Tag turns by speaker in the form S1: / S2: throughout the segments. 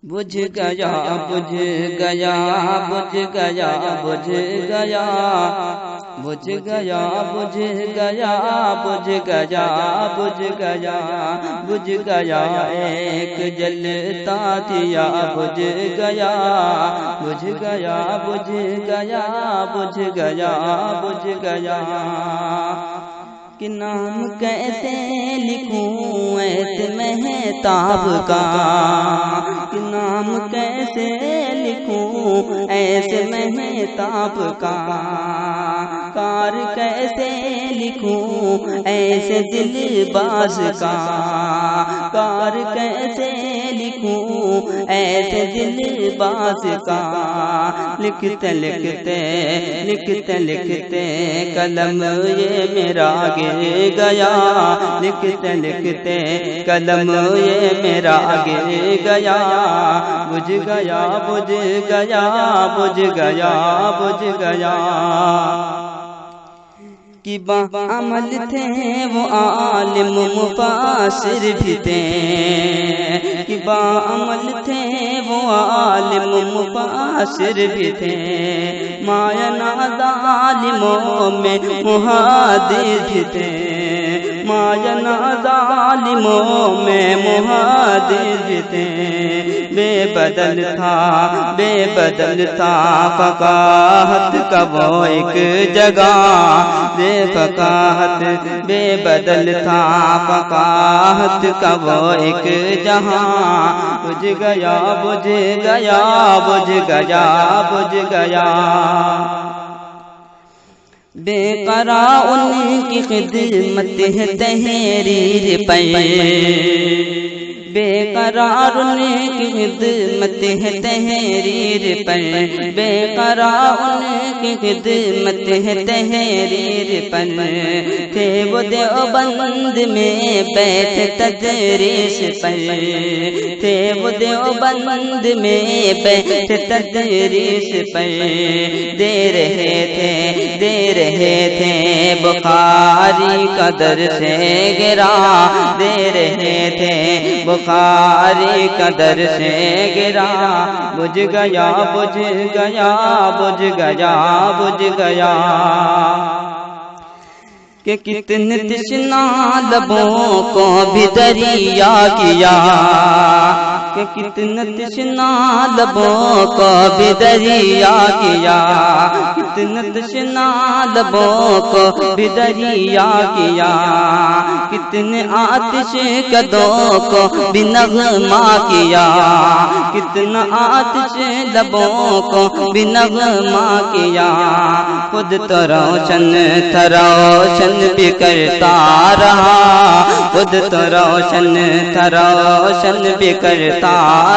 S1: بجھ گیا بجھ گیا بجھ گیا بجھ گیا بجھ گیا بجھ گیا بجھ گیا بجھ گیا بجھ گیا ایک جلتا دیا بجھ گیا بجھ گیا بجھ گیا بجھ گیا بجھ گیا کہ نام کیسے لکھوں ایسے مہتاب کا کہ نام کیسے لکھوں ایسے مہتاب کا کار کیسے لکھوں ایسے دل باز کا کار کیسے لکھوں ایسے دل باز کا لکھتے لکھتے لکھتے لکھتے قلم یہ میرا آگے گیا لکھتے لکھتے قلم یہ میرا آگے گیا بجھ گیا بجھ گیا بجھ گیا بجھ گیا کہ باعمل تھے وہ عالم مفسر بھی تھے کہ باعمل تھے وہ عالم مفسر بھی تھے مایہ ظالموں میں محدث بھی تھے مایہ ظالموں میں محدث بھی تھے بے بدل تھا فقاہت کا وہ ایک جگہ بے فقاہت بے بدل تھا فقاہت کا وہ ایک جہاں بجھ گیا بجھ گیا بجھ گیا بجھ گیا بے قرار ان کی خدمت ہے تحریر پر بے قرار ان کی خدمت ہے تحریر پر بے قرار ان کی خدمت ہے تحریر پر تھے وہ دیوبند میں بیٹھ تدریس پر تھے وہ دیوبند میں بیٹھ تدریس پر دے رہے تھے بخاری کا درس گرا دے رہے تھے بخاری کا درس گرا بجھ گیا بجھ گیا بجھ گیا بجھ گیا کہ کتنے تشنا لبوں کو بھی دریا کیا کہ کتنے تشنا لبوں کو بھی دریا کیا کتنے تشنا لبوں کو بھی دریا کیا کتنے آتش قدوں کو بھی نغمہ کیا کتنا آتش لبوں کو بھی نغمہ کیا خود تو روشن تھا روشن بھی کرتا رہا خود تو روشن تھا روشن بھی کرتا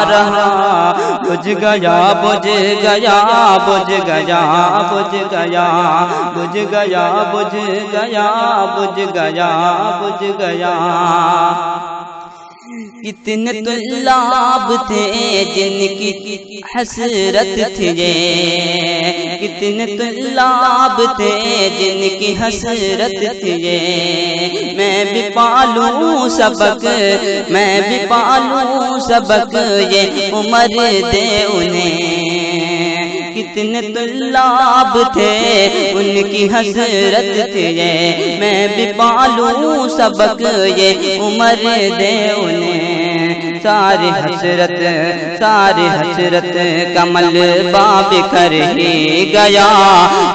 S1: رہا بجھ گیا بجھ گیا بجھ گیا بجھ گیا بجھ گیا بجھ گیا بجھ گیا بجھ گیا کتنے طلاب تھے جن کی حسرت تھی یہ کتنے طلاب تھے جن کی حسرت تھی یہ میں بھی پالوں سبق میں بھی پالوں سبق یہ عمر دے انہیں کتنے طلاب تھے ان کی حسرت تھی یہ میں بھی پالوں سبق یہ عمر دے انہیں ساری حسرت کمل باب کر ہی گیا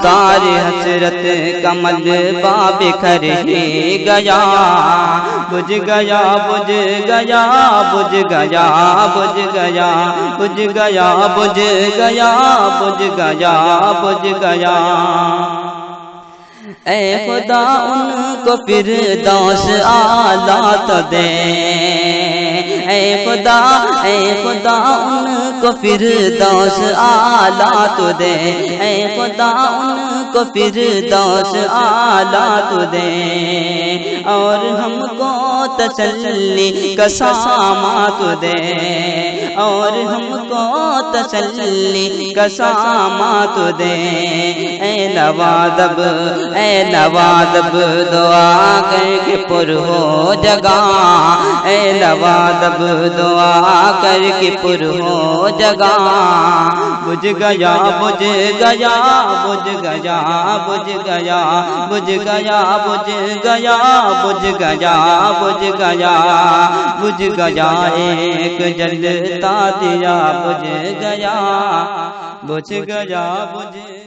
S1: ساری حسرت کمل باب کر ہی گیا بجھ گیا بجھ گیا بجھ گیا بجھ گیا بجھ گیا بجھ گیا بجھ گیا بجھ گیا اے خدا ان کو فردوس اعلیٰ تو دے اے خدا ان کو فردوس اعلیٰ تو دے اے خدا ان کو فردوس اعلیٰ تو دے، اور ہم کو تسلی کا ساماں دے، اور ہم کو تسلی کا ساماں دے۔ اے نوازب، اے نوازب دعا کر کے پر ہو جگہ، اے نوازب دعا کر کے پر ہو جگہ۔ بجھ گیا بجھ گیا بجھ گیا بجھ گیا بجھ گیا بجھ گیا بجھ گیا بجھ گیا بجھ گیا، ایک جلتا دیا بجھ گیا بجھ گیا بجھ